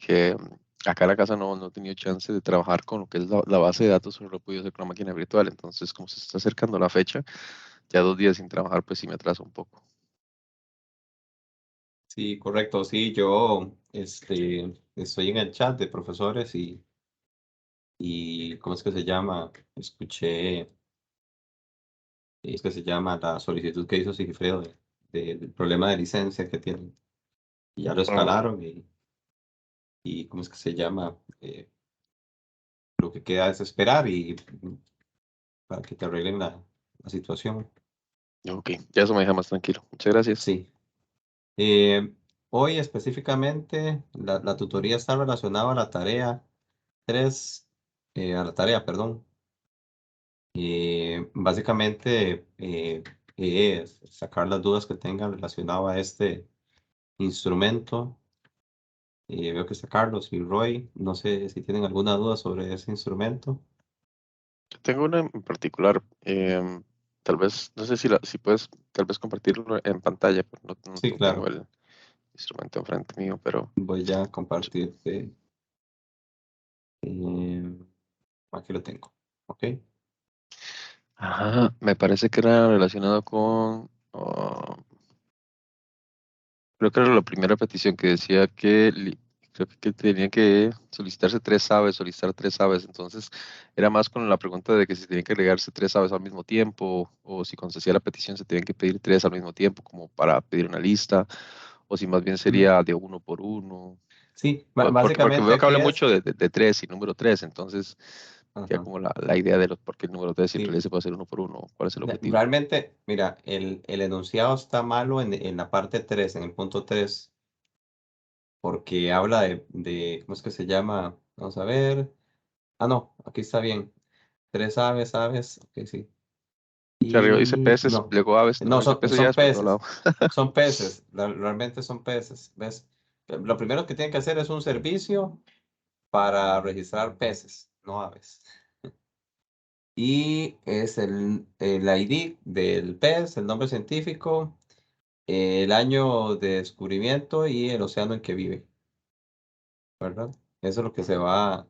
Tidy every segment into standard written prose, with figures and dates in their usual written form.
porque acá en la casa no he tenido chance de trabajar con lo que es la base de datos, solo lo he podido hacer con la máquina virtual. Entonces, como se está acercando la fecha, ya 2 días sin trabajar, pues sí me atraso un poco. Sí, correcto. Sí, yo estoy en el chat de profesores y ¿cómo es que se llama? Escuché, es que se llama la solicitud que hizo Sigifredo del problema de licencia que tienen. Y ya lo Ah, escalaron y ¿cómo es que se llama? Lo que queda es esperar y para que te arreglen la situación. ok, ya eso me deja más tranquilo. Muchas gracias. Sí. Hoy específicamente la tutoría está relacionada a la tarea 3, a la tarea, perdón. Básicamente es sacar las dudas que tengan relacionado a este instrumento. Veo que está Carlos y Roy. No sé si tienen alguna duda sobre ese instrumento. Yo tengo una en particular, tal vez, no sé si puedes tal vez compartirlo en pantalla, pero Sí, no tengo claro. el instrumento enfrente mío, pero Voy ya a compartirte. eh, Aquí lo tengo. Ok. ajá, me parece que era relacionado con, creo que era la primera petición que decía que creo que tenía que solicitarse 3 aves, solicitar 3 aves. Entonces, era más con la pregunta de que si tenían que agregarse 3 aves al mismo tiempo, o si cuando se hacía la petición se tenían que pedir tres al mismo tiempo, como para pedir una lista, o si más bien Ujú. sería de uno por uno. Sí, Porque básicamente veo que aquí habla es. mucho de tres y número tres, entonces ya Ajá, como la idea de los, por qué el número tres siempre sí. se puede hacer uno por uno, cuál es el objetivo. Realmente, mira, el enunciado está malo en la parte 3, en el punto 3, porque habla ¿cómo es que se llama? Vamos a ver. Ah, no, aquí está bien. Tres aves, aves, ok, sí. Si arriba dice Y peces, no, luego aves, no no, dice peces ya son es por otro lado. peces, son peces, realmente son peces, ¿ves? Lo primero que tienen que hacer es un servicio para registrar peces, no aves. Y es el ID del pez, el nombre científico, el año de descubrimiento y el océano en que vive, ¿verdad? Eso es lo que se va,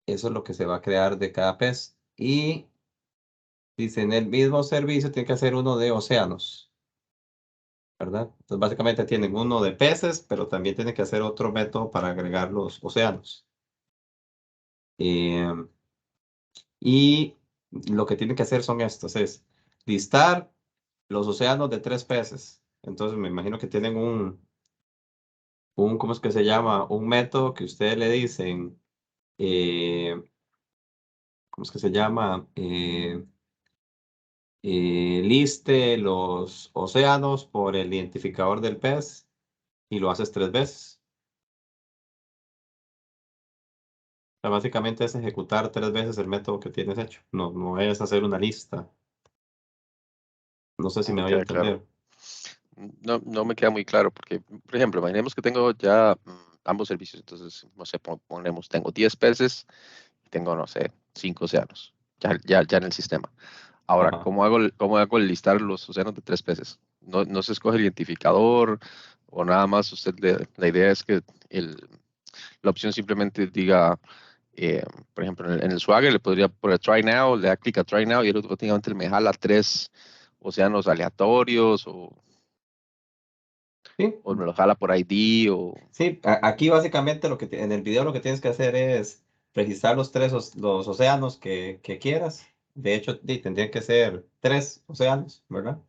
eso es lo que se va a crear de cada pez. Y dice, en el mismo servicio tiene que hacer uno de océanos, ¿verdad? Entonces, básicamente tienen uno de peces, pero también tienen que hacer otro método para agregar los océanos. Eh, y lo que tienen que hacer son estos, es listar los océanos de 3 peces. Entonces, me imagino que tienen ¿cómo es que se llama? Un método que ustedes le dicen, eh, ¿cómo es que se llama? Liste los océanos por el identificador del pez y lo haces 3 veces. O sea, básicamente es ejecutar 3 veces el método que tienes hecho. No es hacer una lista. No sé si No me me voy a queda claro. entender. No me queda muy claro, porque, por ejemplo, imaginemos que tengo ya ambos servicios. Entonces, no sé, ponemos, tengo 10 peces y tengo, no sé, 5 océanos, ya en el sistema. Ahora, Ajá. cómo hago el listar los océanos de 3 peces? No se escoge el identificador, o nada más la idea es que la opción simplemente diga, eh, por ejemplo, en el Swagger le podría poner Try Now, le da clic a Try Now y él automáticamente me jala 3 océanos aleatorios, Sí, o me lo jala por ID, o... sí, aquí básicamente en el video lo que tienes que hacer es registrar los océanos que quieras. De hecho, tendrían que ser 3 océanos, ¿verdad?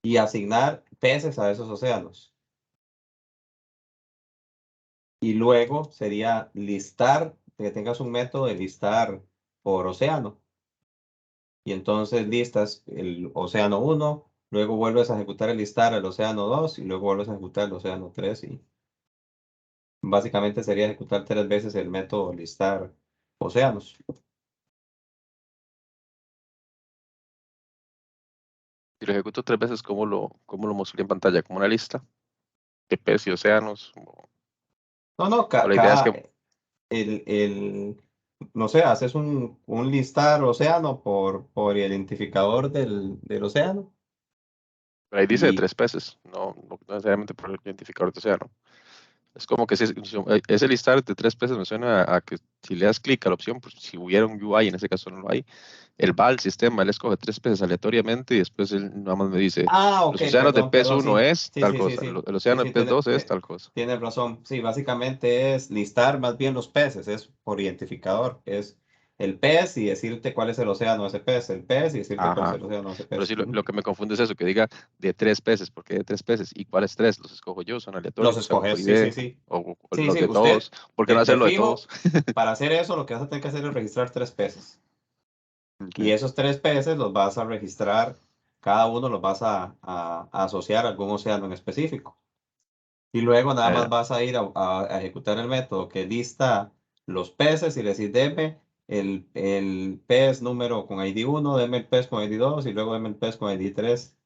Y asignar peces a esos océanos. Y luego sería listar, que tengas un método de listar por océano. Y entonces listas el océano 1, luego vuelves a ejecutar el listar el océano 2 y luego vuelves a ejecutar el océano 3 y básicamente sería ejecutar 3 veces el método listar océanos. Si lo ejecuto 3 veces, ¿cómo lo mostraría en pantalla? ¿Como una lista de peces y océanos? No, no, O la idea es que, el, no sé, haces un listar océano por el identificador del océano ahí dice de y 3 peces, no necesariamente por el identificador de océano. Es como que ese listar de 3 peces me suena a que si le das clic a la opción, pues si hubiera un UI, en ese caso no lo hay, él va al sistema, él escoge 3 peces aleatoriamente y después él nada más me dice, Ah, ok, los océanos de perdón, pez perdón, 1 sí. es Sí, tal sí, sí, cosa, sí. el Sí, océano de sí, pez 2 es tal cosa. tiene razón. Sí, básicamente es listar más bien los peces, es por identificador. Es el pez y decirte cuál es el océano de ese pez, el pez y decirte cuál es Ajá. el océano de ese Pero pez. sí, Ujú. lo que me confunde es eso, que diga de 3 peces, porque de 3 peces, ¿y cuáles 3? Los escojo yo, son Los aleatorios, o sea, por escoges, sí, ID, sí, sí. o Sí, los sí, de todos, usted ¿por qué no de hacerlo de todos? fijo, para hacer eso, lo que vas a tener que hacer es registrar 3 peces. Y Okay. esos 3 peces los vas a registrar, cada uno los vas a asociar a algún océano en específico. Y luego nada Ah, más ya. vas a ir a ejecutar el método que lista los peces y le decís, deme el pez número con ID 1, deme el pez con ID 2 y luego deme el pez con ID 3.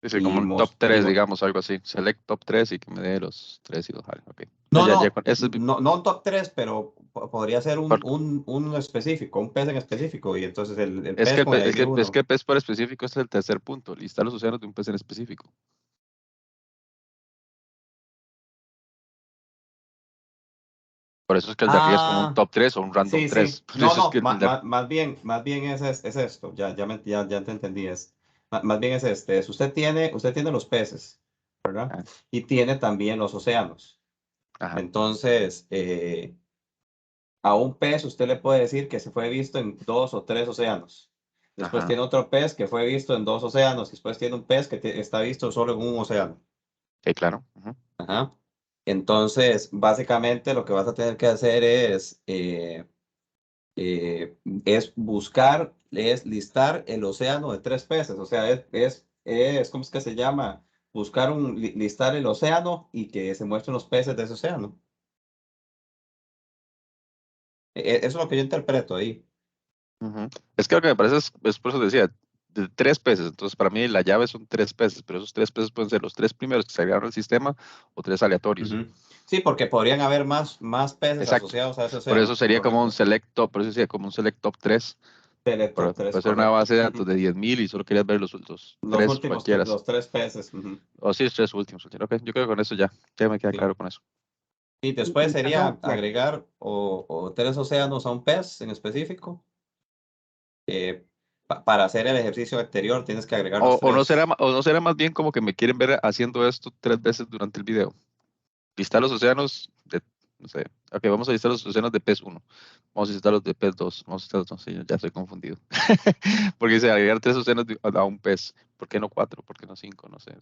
Dice como Y, un top 3, digamos, algo así. Select top 3 y que me dé los 3 y los jale. Ok. no, Ya, no, eso es no un top 3, pero podría ser por- un específico, un pez en específico. Y entonces el es que pez con el ID es que 1. el pez por específico es el tercer punto. Listar los océanos de un pez en específico. Por eso es que el de arriba es como un Ah, top 3 o un random sí, 3. sí. Por No, eso es no, que el de más bien es esto. Ya te entendí. Más bien es este. Usted tiene los peces, ¿verdad? ah, Y tiene también los océanos. ajá, Entonces, a un pez usted le puede decir que se fue visto en 2 o 3 océanos. Después ajá. tiene otro pez que fue visto en 2 océanos. Después tiene un pez que está visto solo en un océano. Sí, claro. Ujú. Ajá. Entonces, básicamente lo que vas a tener que hacer es buscar, es listar el océano de 3 peces. O sea, ¿cómo es que se llama? Buscar listar el océano y que se muestren los peces de ese océano. Eso es lo que yo interpreto ahí. Ujú. Es que lo que me parece es por eso decía, de 3 peces. Entonces, para mí la llave son 3 peces, pero esos 3 peces pueden ser los 3 primeros que se agregaron al sistema o 3 aleatorios. Ujú. Sí, porque podrían haber más peces Exacto. asociados a ese Por eso océano. sería como un Correcto. select top, por eso sería como un select top 3. Top 3, Puede ser una correcto. base de datos Ujú. de 10.000 y solo querías ver los Los 3 últimos, cualquiera. los 3 peces. Ujú. O sí, los 3 últimos. Ok, yo creo que con eso ya me queda Sí. claro con eso. Y después Y sería perdón, agregar o 3 océanos a un pez en específico. Para hacer el ejercicio exterior tienes que agregar los tres. O no será más bien como que me quieren ver haciendo esto 3 veces durante el video. Listar los océanos de, no sé, ok, vamos a listar los océanos de pez 1. Vamos a listar los de pez 2. Vamos a listar los, no sé, ya estoy confundido. Porque dice agregar 3 océanos a un pez. ¿Por qué no 4? ¿Por qué no 5? No sé.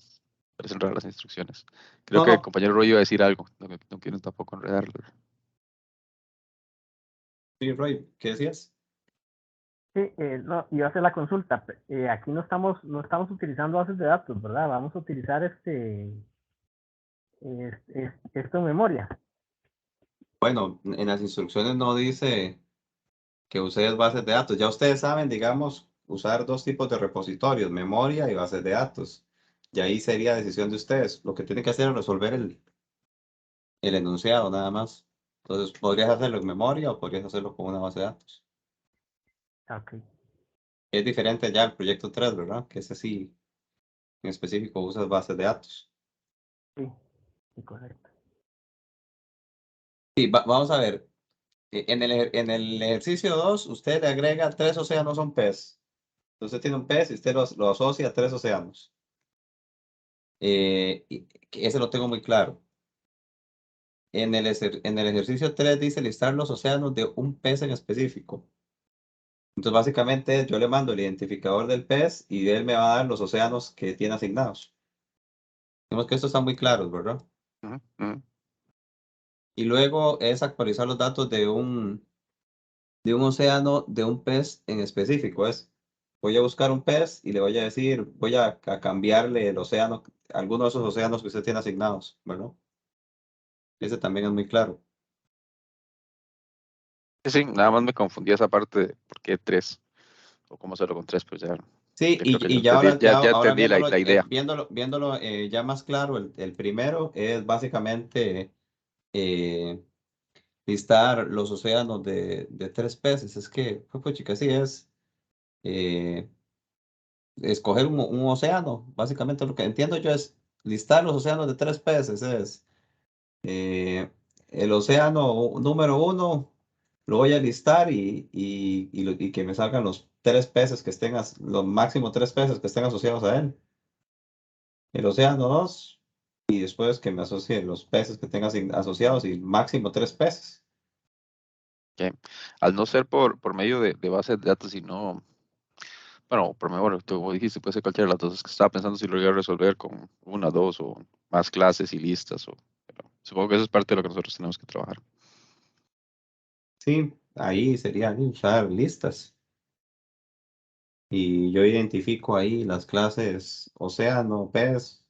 Parecen raras las instrucciones. Creo No, que el no. compañero Roy iba a decir algo. No quiero tampoco enredarlo. Sí, Roy, ¿qué decías? sí, no, iba a hacer la consulta. Aquí no estamos utilizando bases de datos, ¿verdad? Vamos a utilizar esto en memoria. Bueno, en las instrucciones no dice que uses bases de datos. Ya ustedes saben, digamos, usar 2 tipos de repositorios, memoria y bases de datos. Y ahí sería decisión de ustedes. Lo que tienen que hacer es resolver el enunciado nada más. Entonces, podrías hacerlo en memoria o podrías hacerlo con una base de datos. Ok, Es diferente ya el proyecto 3, ¿verdad? Que ese sí, en específico, usas bases de datos. sí, sí, correcto. Sí, vamos a ver. En el ejercicio 2 usted le agrega 3 océanos a un pez. Entonces tiene un pez y usted lo asocia a 3 océanos. Que ese lo tengo muy claro. En el ejercicio 3 dice listar los océanos de un pez en específico. Entonces, básicamente, yo le mando el identificador del pez y él me va a dar los océanos que tiene asignados. Vemos que esto está muy claro, ¿verdad? Ujú, ujú. Y luego es actualizar los datos de un océano de un pez en específico. Voy a buscar un pez y le voy a decir, voy a cambiarle el océano, alguno de esos océanos que usted tiene asignados, ¿verdad? Ese también es muy claro. Sí, sí, nada más me confundí esa parte de por qué 3 o cómo hacerlo con 3, pues Sí, ya creo que ya y ya entendí, ahora, ya ya ahora entendí viéndolo, la idea. ya más claro, el primero es básicamente eh, listar los océanos de 3 peces. Es que, pues chica, sí es eh, escoger un océano. Básicamente lo que entiendo yo es listar los océanos de 3 peces. El océano número 1 lo voy a listar y que me salgan los 3 peces que estén, los máximo 3 peces que estén asociados a él. El océano 2 y después que me asocie los peces que tenga asociados y máximo 3 peces. Ok. Al no ser por medio de base de datos, sino, bueno, por medio, bueno, tú dijiste, puede ser cualquiera de las dos, es que estaba pensando si lo iba a resolver con una, dos o más clases y listas, pero supongo que eso es parte de lo que nosotros tenemos que trabajar. Sí, ahí sería usar listas. Y yo identifico ahí las clases océano, pez,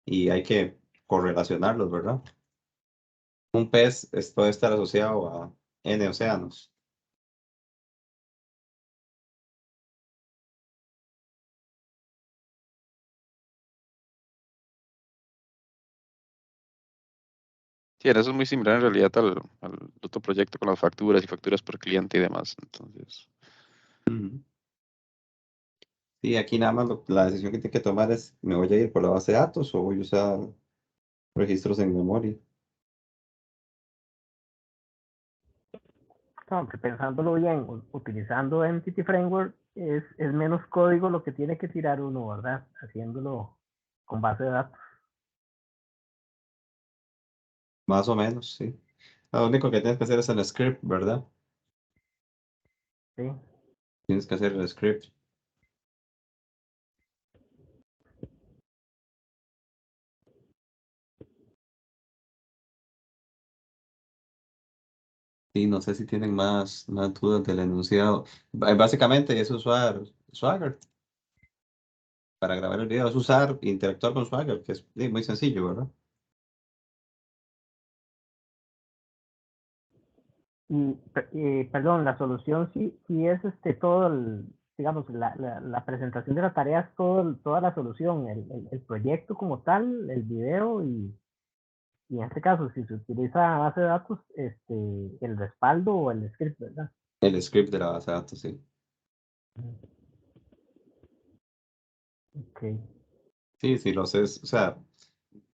y hay que correlacionarlos, ¿verdad? Un pez puede estar asociado a N océanos. Sí, eso es muy similar en realidad al otro proyecto con las facturas y facturas por cliente y demás. Entonces, Ujú. Sí, aquí nada más la decisión que tiene que tomar es, ¿me voy a ir por la base de datos o voy a usar registros en memoria? Aunque pensándolo bien, utilizando Entity Framework es menos código lo que tiene que tirar uno, ¿verdad? Haciéndolo con base de datos. Más o menos, sí. Lo único que tienes que hacer es el script, ¿verdad? ¿Sí? Tienes que hacer el script. Sí, no sé si tienen más dudas del enunciado. Básicamente es usar Swagger para grabar el video. Es usar, interactuar con Swagger, que es sí, muy sencillo, ¿verdad? Perdón, la solución sí es todo digamos, la presentación de la tarea es toda la solución, el proyecto como tal, el video y en este caso, si se utiliza base de datos, el respaldo o el script, ¿verdad? El script de la base de datos, sí. Ok, Sí, sí, lo sé. O sea,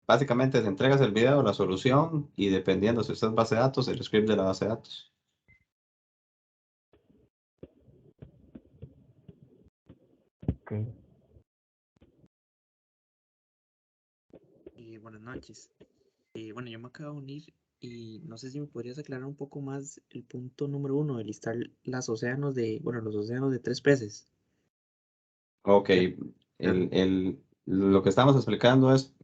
básicamente te entregas el video, la solución, y dependiendo si usas base de datos, el script de la base de datos. ok. Buenas noches. Bueno, yo me acabo de unir y no sé si me podrías aclarar un poco más el punto número 1 de listar los océanos los océanos de 3 peces. Ok, Ya, claro. lo que estamos explicando es,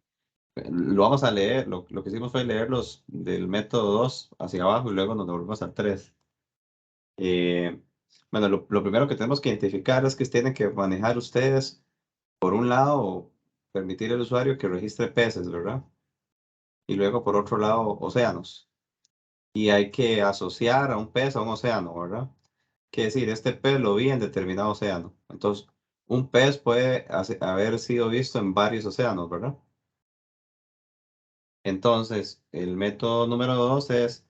lo vamos a leer, lo que hicimos fue leerlos del método 2 hacia abajo y luego nos devolvemos al 3. Bueno, lo primero que tenemos que identificar es que tienen que manejar ustedes, por un lado, permitir al usuario que registre peces, ¿verdad? Y luego, por otro lado, océanos. Y hay que asociar a un pez a un océano, ¿verdad? Quiere decir, este pez lo vi en determinado océano. Entonces, un pez puede haber sido visto en varios océanos, ¿verdad? Entonces, el método número 2 es,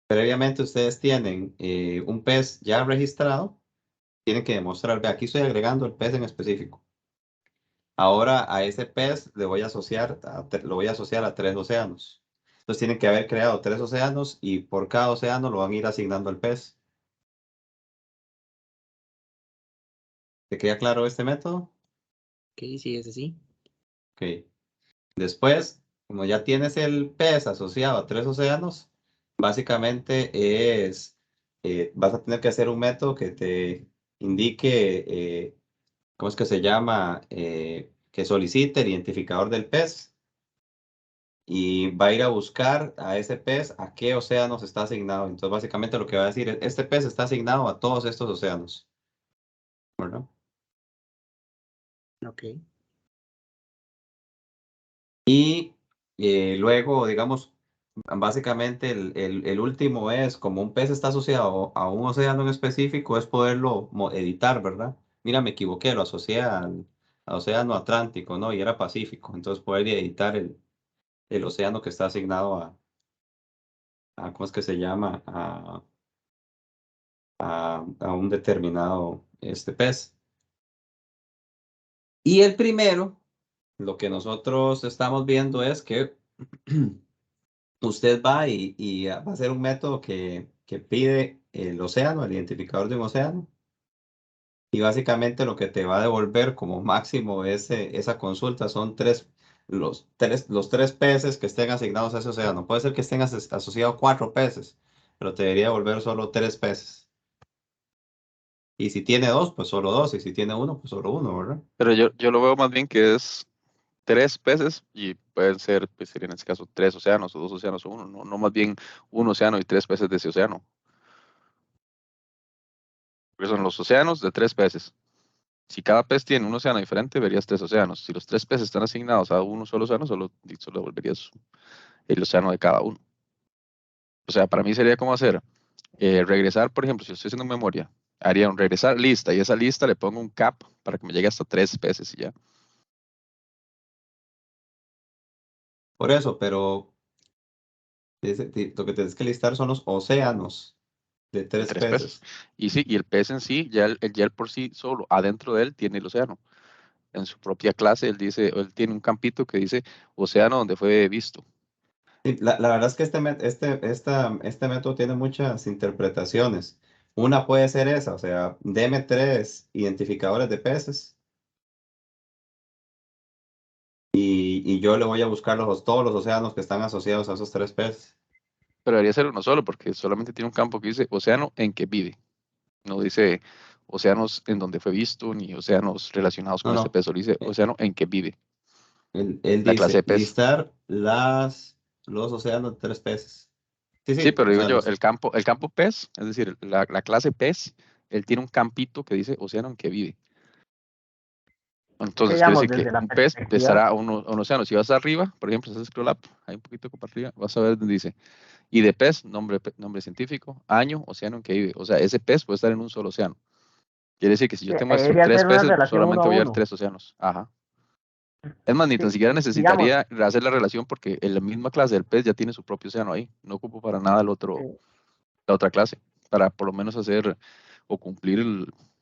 previamente ustedes tienen un pez ya registrado, tienen que demostrar, ve, aquí estoy agregando el pez en específico. Ahora a ese pez le voy a asociar, lo voy a asociar a 3 océanos. Entonces tienen que haber creado 3 océanos y por cada océano lo van a ir asignando al pez. ¿Te queda claro este método? Ok, sí, es así. Ok. Después, como ya tienes el pez asociado a 3 océanos, básicamente vas a tener que hacer un método que te indique, ¿cómo es que se llama? Que solicite el identificador del pez y va a ir a buscar a ese pez a qué océanos está asignado. Entonces, básicamente lo que va a decir es, este pez está asignado a todos estos océanos, ¿verdad? Ok, Y luego, digamos, básicamente el último es, como un pez está asociado a un océano en específico, es poderlo editar, ¿verdad? Mira, me equivoqué, lo asocié al océano Atlántico, ¿no? Y era Pacífico. Entonces, poder editar el océano que está asignado ¿cómo es que se llama? A un determinado pez. Y el primero, lo que nosotros estamos viendo es que usted va y va a hacer un método que pide el océano, el identificador de un océano, y básicamente lo que te va a devolver como máximo esa consulta son los tres peces que estén asignados a ese océano. Puede ser que estén asociados 4 peces, pero te debería devolver solo 3 peces. Y si tiene 2, pues solo 2. Y si tiene 1, pues solo 1, ¿verdad? Pero yo lo veo más bien que es 3 peces y pueden ser, pues sería en este caso 3 océanos o 2 océanos o uno, no más bien un océano y 3 peces de ese océano. Porque son los océanos de 3 peces. Si cada pez tiene un océano diferente, verías 3 océanos. Si los 3 peces están asignados a uno solo océano, solo devolverías el océano de cada uno. O sea, para mí sería como hacer, regresar, por ejemplo, si estoy haciendo memoria, haría un regresar lista y esa lista le pongo un cap para que me llegue hasta 3 peces y ya. Por eso, pero lo que tienes que listar son los océanos de De 3 tres peces. peces. Y sí, y el pez en sí, ya él por sí solo, adentro de él tiene el océano. En su propia clase, él tiene un campito que dice océano donde fue visto. Sí, la verdad es que este método tiene muchas interpretaciones. Una puede ser esa, o sea, deme 3 identificadores de peces y yo le voy a buscar todos los océanos que están asociados a esos 3 peces. Pero debería ser uno solo porque solamente tiene un campo que dice océano en que vive. No dice océanos en donde fue visto ni océanos relacionados No, con este no. pez, solo dice eh, océano en que vive, Él la clase dice de pez. listar los océanos de 3 peces. Sí, Sí, sí, pero o digo sea, yo, el campo pez, es decir, la clase pez, él tiene un campito que dice océano en que vive. Entonces quiere Digamos, decir que desde la un pez perspectiva, estará a un océano. Si vas arriba, por ejemplo, si haces scroll up, hay un poquito para arriba, vas a ver donde dice, y de pez, nombre científico, año, océano en que vive. O sea, ese pez puede estar en un solo océano. Quiere decir que si yo te ahí muestro debería tres ser una peces, relación uno solamente a voy a ver uno. 3 océanos. Ajá. Es más, ni tan Sí, siquiera digamos, necesitaría hacer la relación porque en la misma clase del pez ya tiene su propio océano ahí. No ocupo para nada la otra clase, para por lo menos hacer o cumplir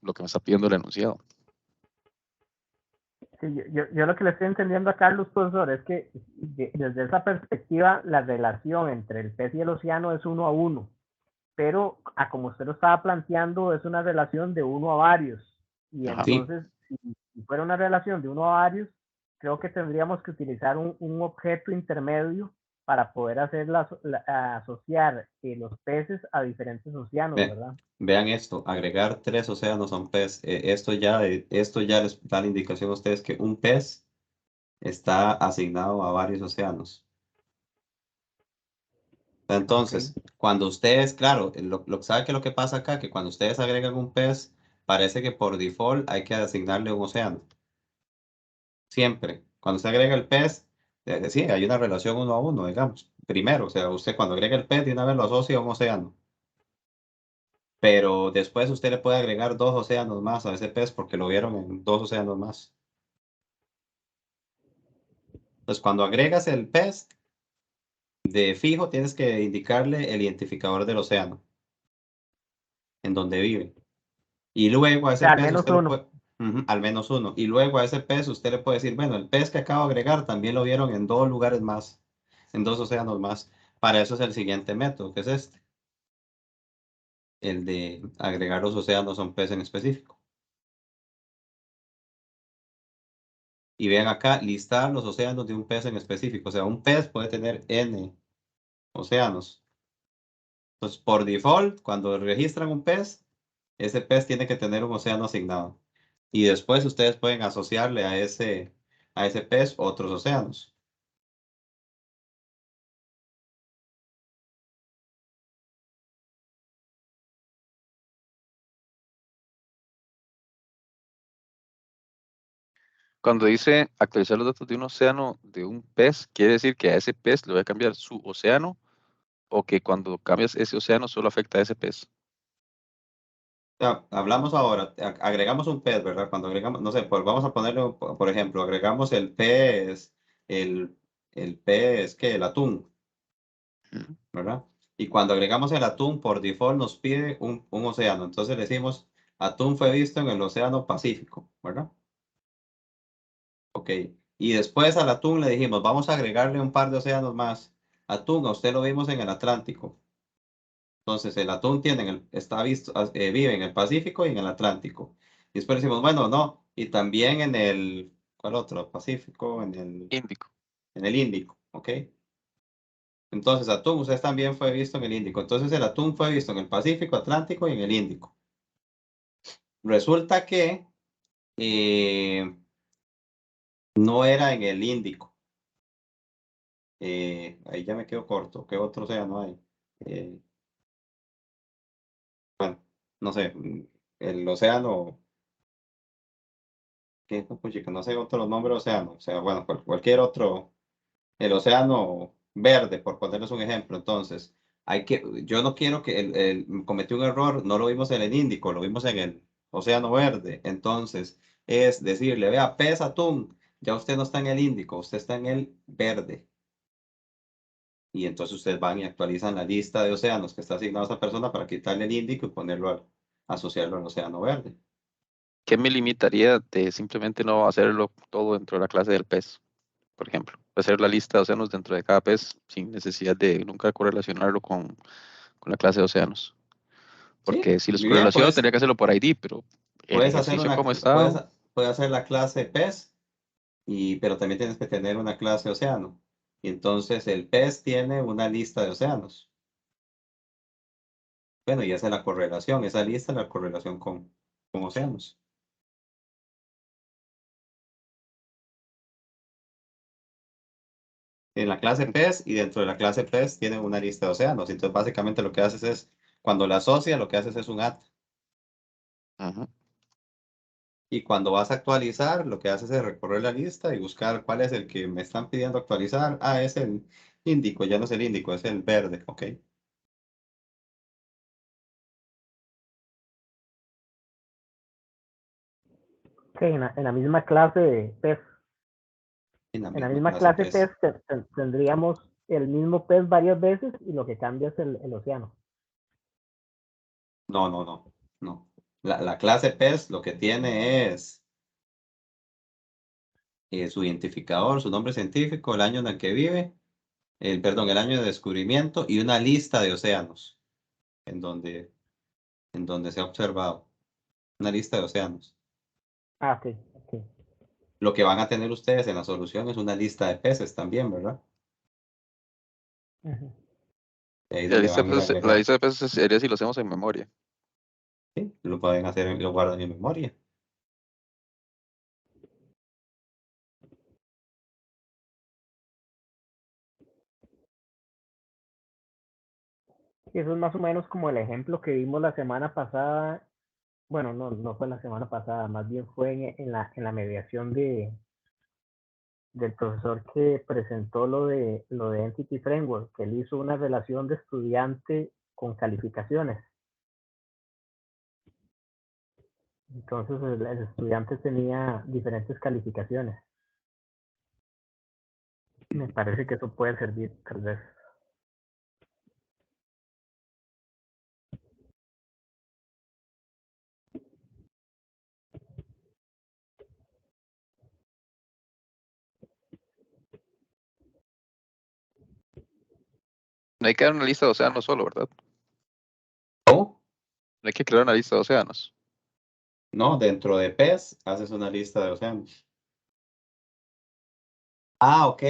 lo que me está pidiendo el enunciado. sí, yo lo que le estoy entendiendo a Carlos, profesor, es que desde esa perspectiva la relación entre el pez y el océano es uno a uno, pero a como usted lo estaba planteando es una relación de uno a varios. Y Ajá. sí, entonces, si fuera una relación de uno a varios, creo que tendríamos que utilizar un objeto intermedio para poder asociar los peces a diferentes océanos, ve- ¿verdad? vean esto, agregar 3 océanos a un pez. Esto ya les da la indicación a ustedes que un pez está asignado a varios océanos. Ok. Entonces, cuando ustedes, claro, ¿sabe qué es lo que pasa acá? Que cuando ustedes agregan un pez, parece que por default hay que asignarle un océano. Siempre. Cuando usted agrega el pez, sí, hay una relación uno a uno, digamos. Primero, o sea, usted cuando agrega el pez, de una vez lo asocia a un océano. Pero después usted le puede agregar 2 océanos más a ese pez porque lo vieron en 2 océanos más. Entonces, cuando agregas el pez, de fijo tienes que indicarle el identificador del océano, en donde vive. Y luego a O ese sea, al pez menos usted lo uno. puede, al menos uno. Y luego a ese pez usted le puede decir, bueno, el pez que acabo de agregar también lo vieron en 2 lugares más, en 2 océanos más. Para eso es el siguiente método, que es este, el de agregar los océanos a un pez en específico. Y vean acá, listar los océanos de un pez en específico. O sea, un pez puede tener N océanos. Entonces, por default, cuando registran un pez, ese pez tiene que tener un océano asignado. Y después ustedes pueden asociarle a ese pez otros océanos. Cuando dice actualizar los datos de un océano de un pez, quiere decir que a ese pez le voy a cambiar su océano o que cuando cambias ese océano solo afecta a ese pez. Hablamos ahora, agregamos un pez, ¿verdad? Cuando agregamos, no sé, pues vamos a ponerle, por ejemplo, agregamos el, el pez, ¿qué? El atún, Ujú. ¿verdad? Y cuando agregamos el atún, por default nos pide un océano. Entonces le decimos, atún fue visto en el océano Pacífico, ¿verdad? Ok. Y después al atún le dijimos, vamos a agregarle un par de océanos más. atún, a usted lo vimos en el Atlántico. Entonces, el atún vive en el Pacífico y en el Atlántico. Y después decimos, bueno, no, y también en el, ¿cuál otro? Pacífico, Índico. en el Índico, ¿ok? Entonces, atún, usted también fue visto en el Índico. Entonces, el atún fue visto en el Pacífico, Atlántico y en el Índico. Resulta que no era en el Índico. Ahí ya me quedo corto. ¿Qué otro océano hay? Bueno, no sé, el océano, ¿qué? No sé otro nombre de océano. O sea, bueno, cualquier otro, el océano verde, por ponerles un ejemplo. Entonces, yo no quiero que cometí un error, no lo vimos en el Índico, lo vimos en el océano verde. Entonces, es decirle, vea, pez atún, ya usted no está en el Índico, usted está en el verde. Y entonces ustedes van y actualizan la lista de océanos que está asignado a esa persona para quitarle el Índico y asociarlo al océano verde. ¿Qué me limitaría de simplemente no hacerlo todo dentro de la clase del pez? Por ejemplo, hacer la lista de océanos dentro de cada pez sin necesidad de nunca correlacionarlo con la clase de océanos. Sí, Porque si los bien, correlaciono tendría que hacerlo por ID, pero el puedes hacer ejercicio como está, puedes hacer la clase pez, pero también tienes que tener una clase océano. Y entonces el pez tiene una lista de océanos. Bueno, y esa es la correlación, esa lista es la correlación con océanos. En la clase pez y dentro de la clase pez tiene una lista de océanos. Entonces básicamente lo que haces es, cuando la asocia, lo que haces es un at. ujú, Y cuando vas a actualizar, lo que haces es recorrer la lista y buscar cuál es el que me están pidiendo actualizar. Ah, es el índico, ya no es el índico, es el verde, ¿ok? Sí, en la misma clase de pez, En la en la misma misma clase clase pez. pez tendríamos el mismo pez varias veces y lo que cambia es el océano. No, no, no, no. La clase pez lo que tiene es su identificador, su nombre científico, el año en el que vive, el año de descubrimiento y una lista de océanos en donde, en donde se ha observado. Una lista de océanos. Ah, ok, ok. Lo que van a tener ustedes en la solución es una lista de peces también, ¿verdad? Ujú. Y ahí es la donde lista van de a ir a peces, la agregar. lista de peces sería si lo hacemos en memoria. Sí, lo pueden hacer, lo guardan en memoria. Y eso es más o menos como el ejemplo que vimos la semana pasada. Bueno, no fue la semana pasada, más bien fue en la mediación del profesor que presentó lo de Entity Framework, que él hizo una relación de estudiante con calificaciones. Entonces el estudiante tenía diferentes calificaciones. Me parece que eso puede servir tal vez. No hay que dar una lista de océanos solo, ¿verdad? ¿Cómo? No hay que crear una lista de océanos. No, dentro de pez haces una lista de océanos. Ah, ok.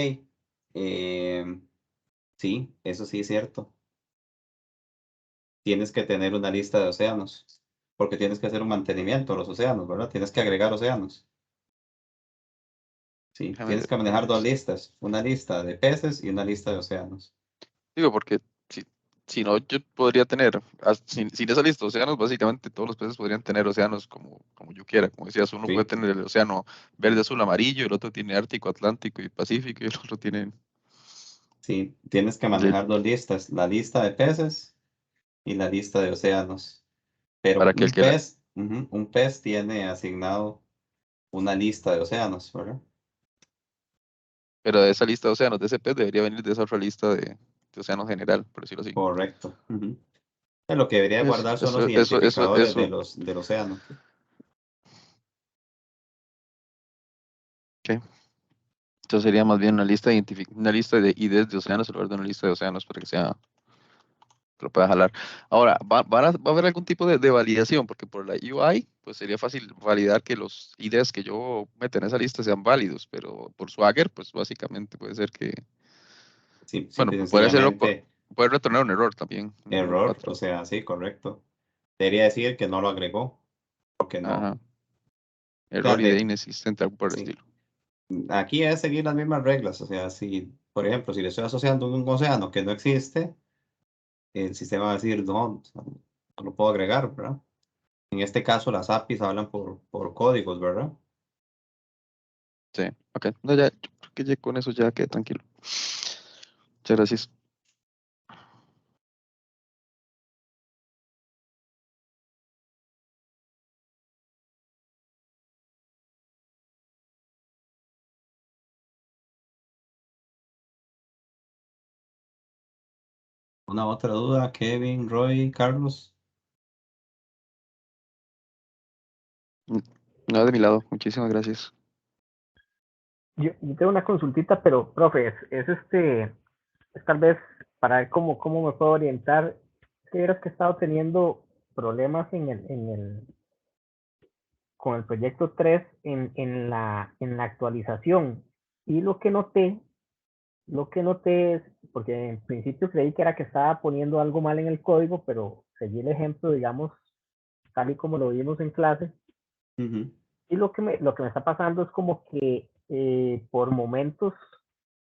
Sí, eso sí es cierto. Tienes que tener una lista de océanos, porque tienes que hacer un mantenimiento a los océanos, ¿verdad? Tienes que agregar océanos. Sí, Déjame tienes ver, que manejar dos listas, una lista de peces y una lista de océanos. digo, porque si no, yo podría tener, sin esa lista de océanos, básicamente todos los peces podrían tener océanos como yo quiera. Como decías, uno puede Sí, tener el océano verde, azul, amarillo, el otro tiene Ártico, Atlántico y Pacífico, y el otro tiene sí, tienes que de- manejar dos listas, la lista de peces y la lista de océanos. Pero para que el que la, un pez tiene asignado una lista de océanos, ¿verdad? pero de esa lista de océanos, de ese pez, debería venir de esa otra lista de océano general, por decirlo así. Correcto. Lo que debería Eso, guardar son los eso, eso, eso, identificadores eso, del océano. ¿qué? Entonces sería más bien una lista de IDs de océanos en lugar de una lista de océanos para que lo pueda jalar. Ahora, va a haber algún tipo de validación, porque por la UI, pues sería fácil validar que los IDs que yo meta en esa lista sean válidos, pero por Swagger, pues básicamente puede ser que, Sí, bueno, simple y puede ser, sencillamente puede retornar un error también, un error error, 4. o sea, sí, correcto. Debería decir que no lo agregó, porque no. Ajá. O sea, Error ID inexistente, algo por el sí. estilo. Aquí es seguir las mismas reglas, o sea, si, por ejemplo, si le estoy asociando un océano que no existe, el sistema va a decir, no, o sea, no lo puedo agregar, ¿verdad? En este caso, las APIs hablan por códigos, ¿verdad? Sí, ok. No, ya, yo creo que ya con eso ya quedé tranquilo. Muchas gracias. Una otra duda, Kevin, Roy, Carlos. No, de mi lado, muchísimas gracias. Yo tengo una consultita, pero, profe, es tal vez para ver cómo me puedo orientar. Si vieras que he estado teniendo problemas con el proyecto 3 en la actualización. Y lo que noté es, porque en principio creí que era que estaba poniendo algo mal en el código, pero seguí el ejemplo, digamos, tal y como lo vimos en clase. Ujú. Y lo que me está pasando es como que por momentos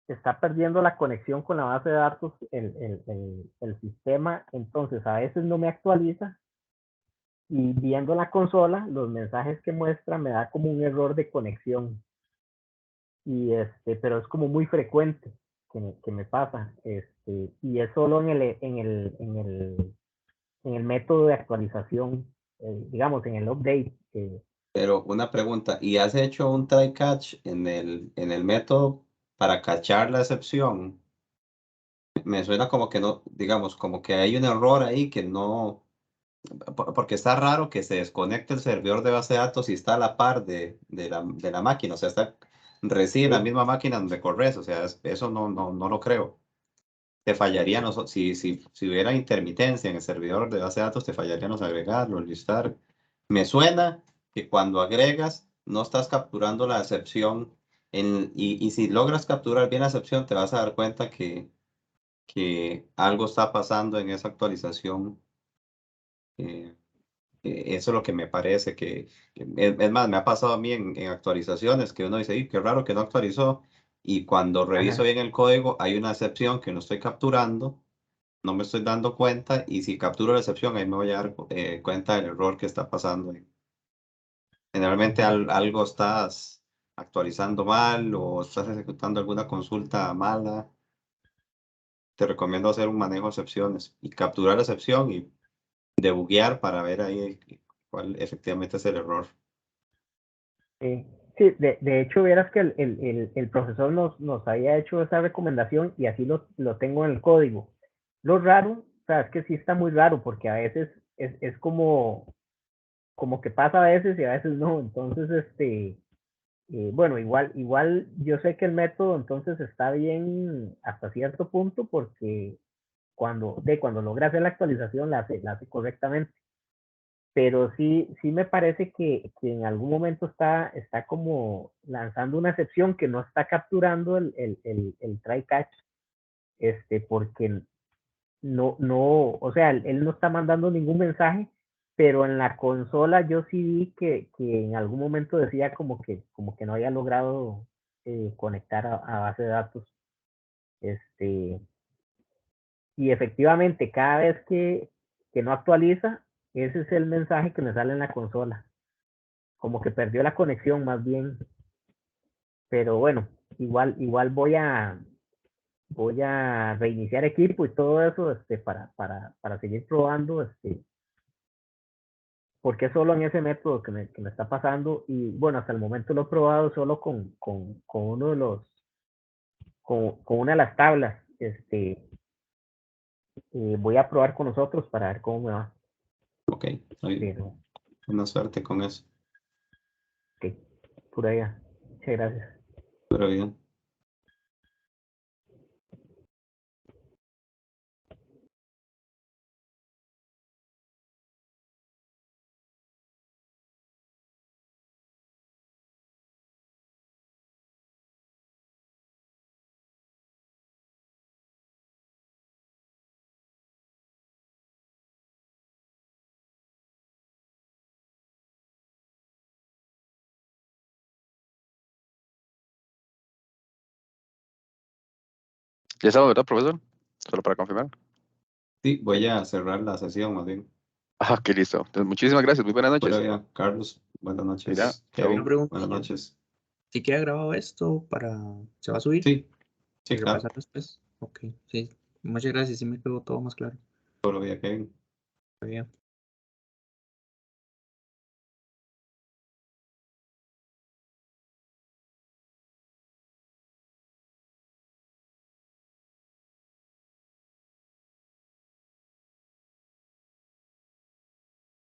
está perdiendo la conexión con la base de datos el sistema, entonces a veces no me actualiza y viendo la consola, los mensajes que muestra me da como un error de conexión. Pero es como muy frecuente que me pasa, y es solo en el método de actualización, digamos, en el update. Pero una pregunta, ¿y has hecho un try catch en el método para cachar la excepción? Me suena como que no, digamos, como que hay un error ahí que no, porque está raro que se desconecte el servidor de base de datos y está a la par de la máquina, o sea, recibe la Sí, misma máquina donde corres, o sea, eso no lo creo. Te fallaría, si hubiera intermitencia en el servidor de base de datos, te fallaría los agregarlo, listar. Me suena que cuando agregas, no estás capturando la excepción, y si logras capturar bien la excepción, te vas a dar cuenta que algo está pasando en esa actualización. eh, Eso es lo que me parece es más, me ha pasado a mí en actualizaciones que uno dice, "Ey, qué raro que no actualizó", y cuando reviso ajá. bien el código hay una excepción que no estoy capturando, no me estoy dando cuenta, y si capturo la excepción ahí me voy a dar cuenta del error que está pasando. Generalmente Ujú. algo estás actualizando mal o estás ejecutando alguna consulta mala. Te recomiendo hacer un manejo de excepciones y capturar la excepción y debuguear para ver ahí cuál efectivamente es el error. Sí, de hecho, vieras que el profesor nos había hecho esa recomendación y así lo tengo en el código. Lo raro, o sea, es que sí está muy raro porque a veces es como que pasa a veces y a veces no. Entonces, bueno, igual yo sé que el método entonces está bien hasta cierto punto porque cuando logra hacer la actualización la hace correctamente, pero sí me parece que en algún momento está como lanzando una excepción que no está capturando el try catch, porque o sea, él no está mandando ningún mensaje, pero en la consola yo sí vi que en algún momento decía como que no había logrado conectar a base de datos. Este, y efectivamente, cada vez que no actualiza, ese es el mensaje que me sale en la consola. Como que perdió la conexión más bien, pero bueno, igual voy a reiniciar equipo y todo eso, para seguir probando, porque es solo en ese método que me está pasando. Y bueno, hasta el momento lo he probado solo con uno de con una de las tablas. Voy a probar con nosotros para ver cómo me va, Ok, muy pero buena suerte con eso. ok, por allá. Muchas gracias. Pero bien. Ya sabe, ¿verdad, profesor? Solo para confirmar. Sí, voy a cerrar la sesión más bien. Ah, qué listo. Entonces, muchísimas gracias. Muy buenas Pero noches. ya, Carlos, buenas Mira, noches. chao. Una Kevin, pregunta. buenas noches. Si queda grabado esto se va a subir Sí, y sí, claro. repasar después. Ok, sí. Muchas gracias, sí me quedó todo más claro. Todo bien, Kevin. Está bien.